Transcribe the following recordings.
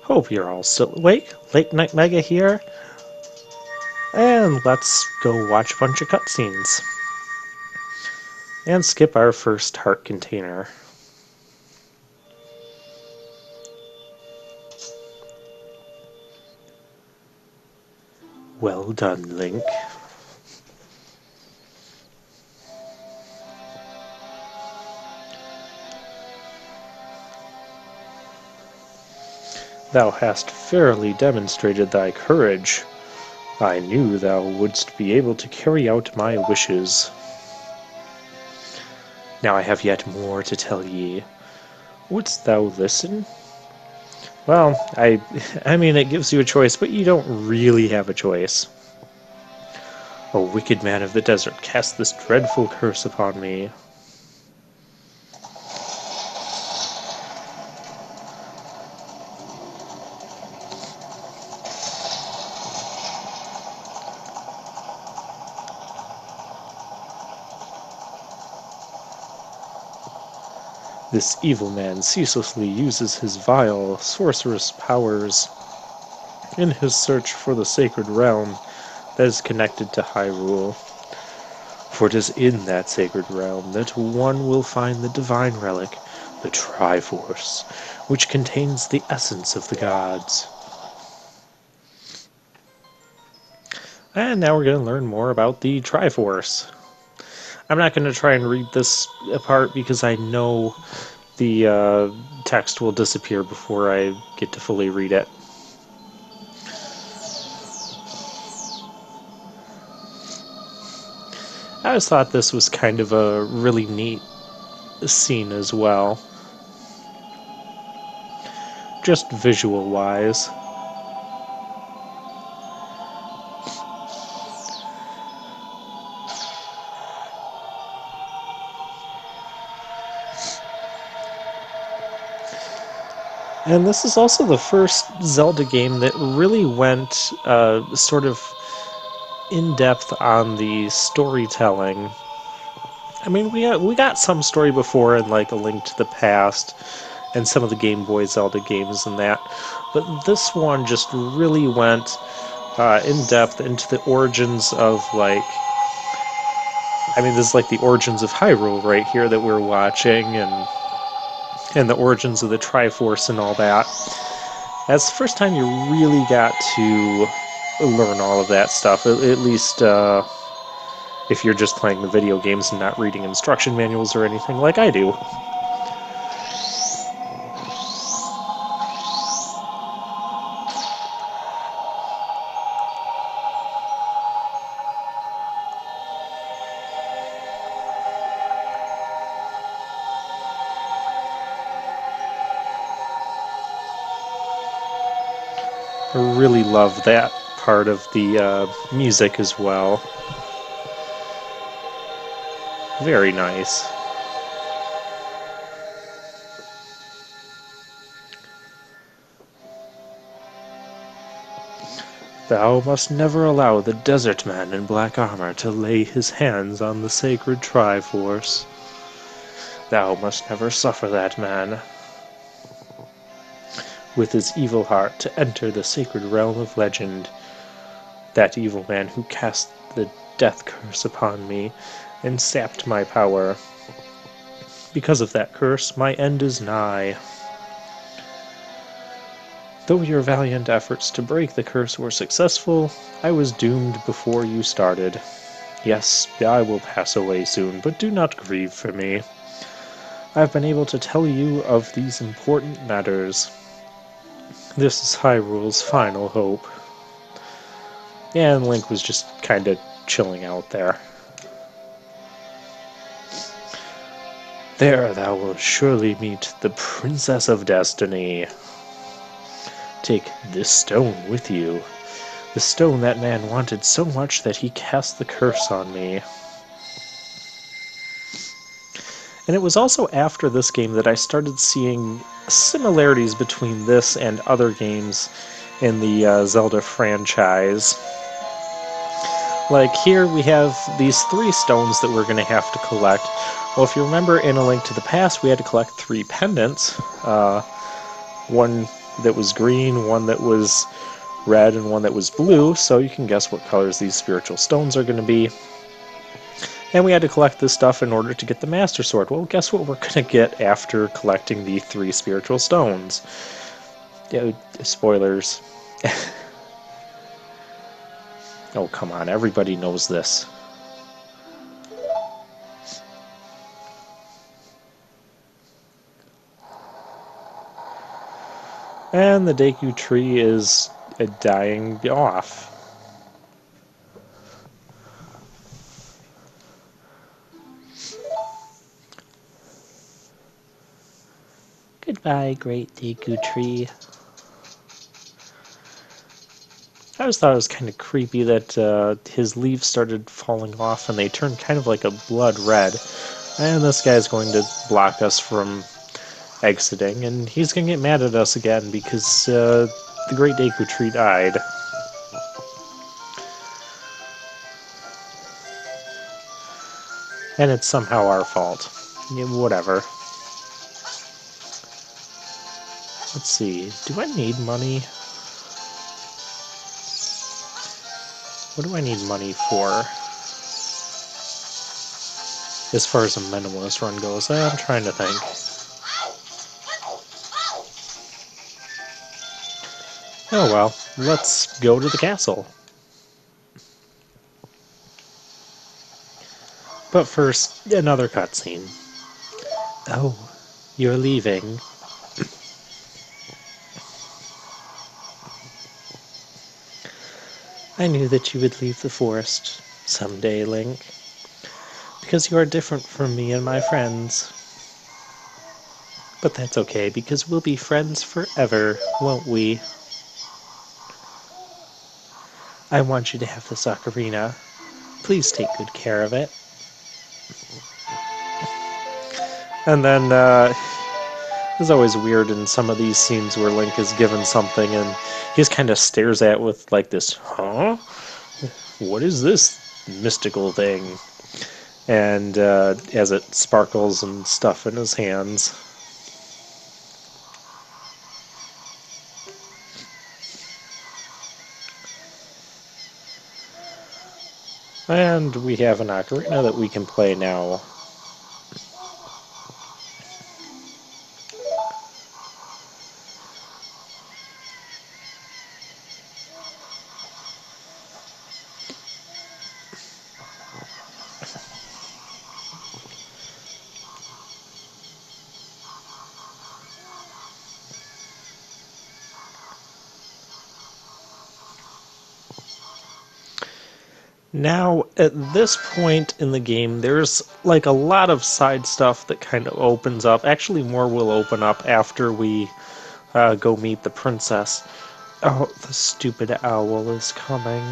Hope you're all still awake. Late Night Mega here, and let's go watch a bunch of cutscenes. And skip our first heart container. Well done, Link. Thou hast fairly demonstrated thy courage. I knew thou wouldst be able to carry out my wishes. Now I have yet more to tell ye. Wouldst thou listen? Well, I mean, it gives you a choice, but you don't really have a choice. O wicked man of the desert, cast this dreadful curse upon me. This evil man ceaselessly uses his vile, sorcerous powers in his search for the sacred realm that is connected to Hyrule. For it is in that sacred realm that one will find the divine relic, the Triforce, which contains the essence of the gods. And now we're going to learn more about the Triforce. I'm not going to try and read this apart because I know the text will disappear before I get to fully read it. I always thought this was kind of a really neat scene as well. Just visual-wise. And this is also the first Zelda game that really went sort of in-depth on the storytelling. I mean, we got some story before in like A Link to the Past and some of the Game Boy Zelda games and that, but this one just really went in-depth into the origins of this is like the origins of Hyrule right here that we're watching, and the origins of the Triforce and all that. That's the first time you really got to learn all of that stuff, at least if you're just playing the video games and not reading instruction manuals or anything like I do. I really love that part of the music as well. Very nice. Thou must never allow the desert man in black armor to lay his hands on the sacred Triforce. Thou must never suffer that man with his evil heart to enter the sacred realm of legend. That evil man who cast the death curse upon me and sapped my power. Because of that curse, my end is nigh. Though your valiant efforts to break the curse were successful, I was doomed before you started. Yes, I will pass away soon, but do not grieve for me. I've been able to tell you of these important matters. This is Hyrule's final hope. And Link was just kind of chilling out there. There thou wilt surely meet the Princess of Destiny. Take this stone with you. The stone that man wanted so much that he cast the curse on me. And it was also after this game that I started seeing similarities between this and other games in the Zelda franchise. Like here we have these 3 stones that we're going to have to collect. Well, if you remember in A Link to the Past, we had to collect 3 pendants. One that was green, one that was red, and one that was blue, so you can guess what colors these spiritual stones are going to be. And we had to collect this stuff in order to get the Master Sword. Well, guess what we're going to get after collecting the 3 spiritual stones? Yeah, spoilers. Oh, come on, everybody knows this. And the Deku tree is dying off. Goodbye, great Deku tree. I always thought it was kind of creepy that his leaves started falling off and they turned kind of like a blood red. And this guy's going to block us from exiting, and he's going to get mad at us again because the great Deku tree died. And it's somehow our fault. Yeah, whatever. Let's see. Do I need money? What do I need money for? As far as a minimalist run goes, I'm trying to think. Oh well, let's go to the castle. But first, another cutscene. Oh, you're leaving. I knew that you would leave the forest someday, Link. Because you are different from me and my friends. But that's okay, because we'll be friends forever, won't we? I want you to have this ocarina. Please take good care of it. And then, it's always weird in some of these scenes where Link is given something and he just kind of stares at it with like this, huh? What is this mystical thing? And as it sparkles and stuff in his hands. And we have an ocarina that we can play now. Now, at this point in the game, there's like a lot of side stuff that kind of opens up. Actually, more will open up after we go meet the princess. Oh, the stupid owl is coming.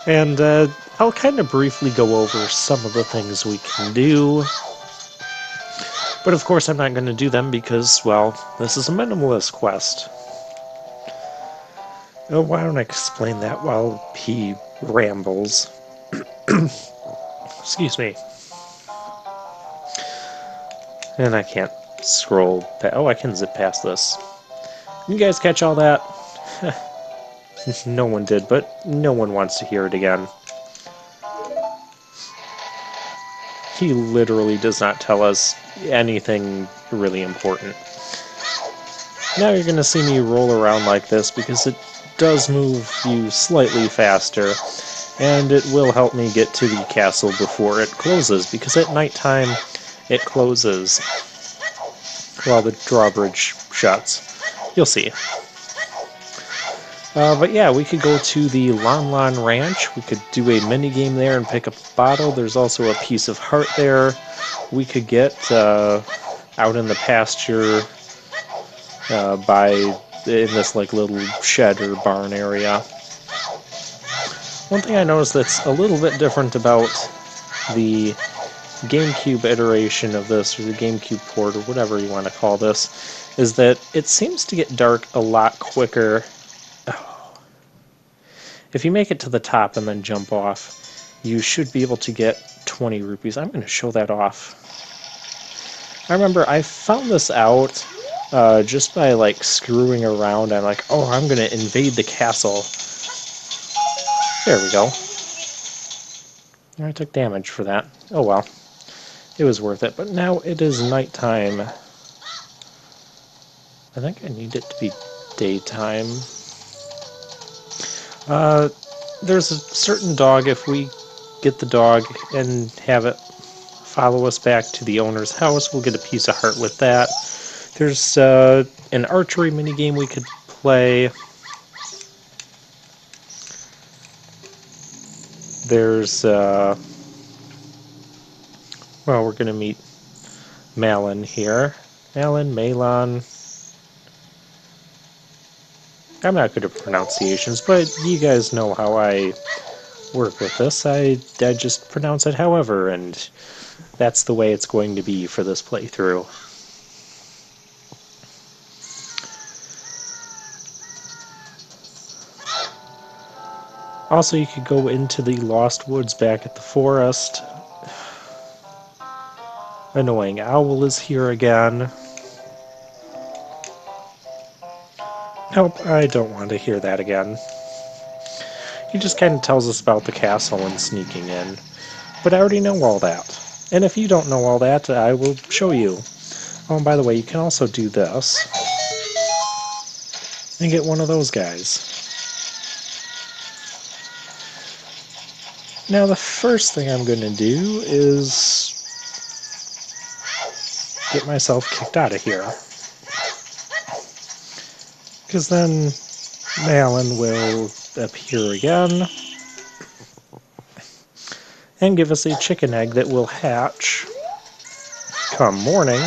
And I'll kind of briefly go over some of the things we can do. But of course, I'm not going to do them because, well, this is a minimalist quest. Oh, why don't I explain that while he rambles? Excuse me. And I can't scroll past. Oh, I can zip past this. You guys catch all that? No one did, but no one wants to hear it again. He literally does not tell us anything really important. Now you're going to see me roll around like this because it does move you slightly faster, and it will help me get to the castle before it closes, because at nighttime it closes while the drawbridge shuts. You'll see. But yeah, we could go to the Lon Lon Ranch. We could do a mini game there and pick up a bottle. There's also a piece of heart there. We could get out in the pasture in this like little shed or barn area. One thing I noticed that's a little bit different about the GameCube iteration of this, or the GameCube port, or whatever you want to call this, is that it seems to get dark a lot quicker. If you make it to the top and then jump off, you should be able to get 20 rupees. I'm going to show that off. I remember I found this out just by like screwing around. I'm like, oh, I'm gonna invade the castle. There we go. I took damage for that. Oh well, it was worth it. But now it is nighttime. I think I need it to be daytime. There's a certain dog, if we get the dog and have it follow us back to the owner's house, we'll get a piece of heart with that. There's an archery minigame we could play. There's, well, we're going to meet Malin here. Malin. I'm not good at pronunciations, but you guys know how I work with this. I just pronounce it however, and that's the way it's going to be for this playthrough. Also, you could go into the Lost Woods back at the forest. Annoying Owl is here again. Nope, I don't want to hear that again. He just kind of tells us about the castle and sneaking in. But I already know all that. And if you don't know all that, I will show you. Oh, and by the way, you can also do this. And get one of those guys. Now the first thing I'm going to do is get myself kicked out of here. Because then Malin will appear again and give us a chicken egg that will hatch come morning,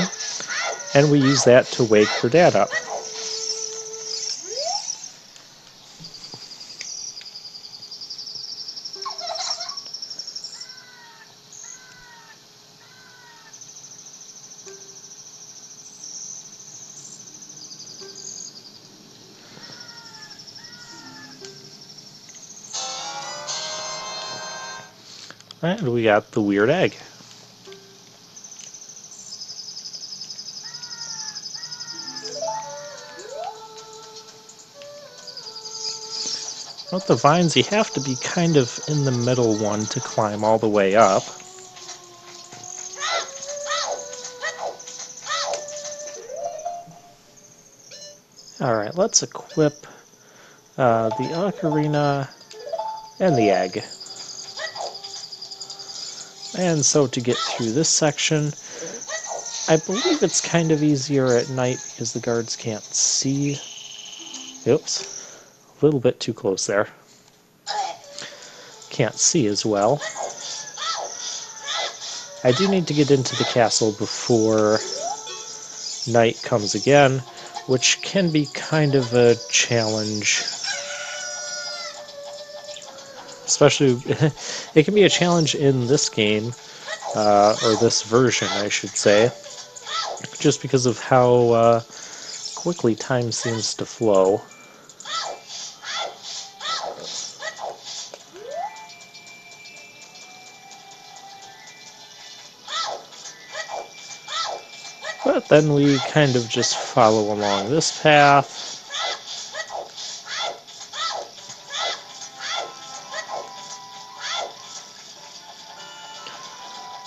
and we use that to wake her dad up. And we got the weird egg. With the vines, you have to be kind of in the middle one to climb all the way up. Alright, let's equip the ocarina and the egg. And so to get through this section, I believe it's kind of easier at night because the guards can't see. Oops, a little bit too close there. Can't see as well. I do need to get into the castle before night comes again, which can be kind of a challenge. Especially, it can be a challenge in this game, or this version, I should say, just because of how quickly time seems to flow. But then we kind of just follow along this path.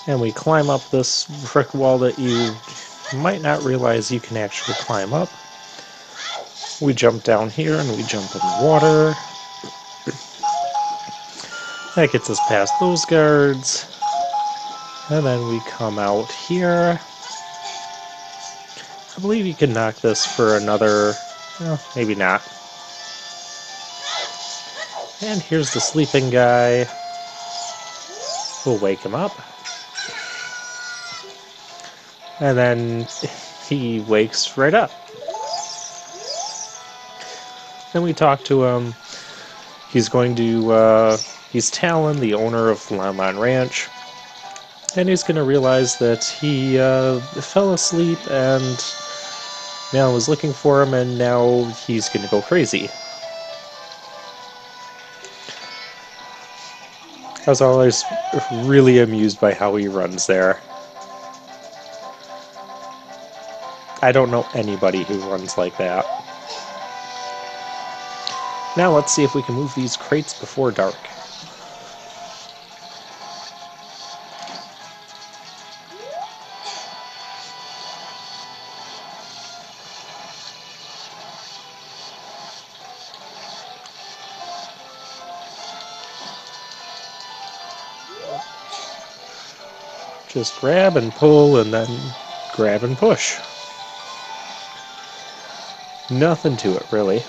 And we climb up this brick wall that you might not realize you can actually climb up. We jump down here and we jump in the water. That gets us past those guards. And then we come out here. I believe you can knock this for another, well, maybe not. And here's the sleeping guy. We'll wake him up. And then he wakes right up. Then we talk to him. He's going to, he's Talon, the owner of Lon Ranch. And he's going to realize that he fell asleep and Malin was looking for him, and now he's going to go crazy. I was always really amused by how he runs there. I don't know anybody who runs like that. Now let's see if we can move these crates before dark. Just grab and pull and then grab and push. Nothing to it, really.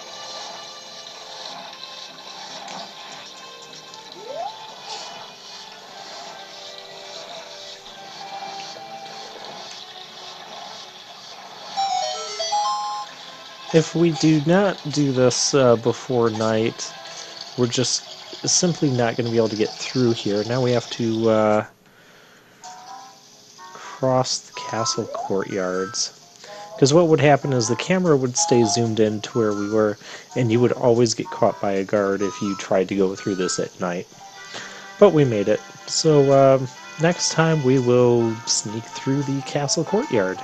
If we do not do this before night, we're just simply not going to be able to get through here. Now we have to cross the castle courtyards. Because what would happen is the camera would stay zoomed in to where we were, and you would always get caught by a guard if you tried to go through this at night. But we made it. So next time we will sneak through the castle courtyard.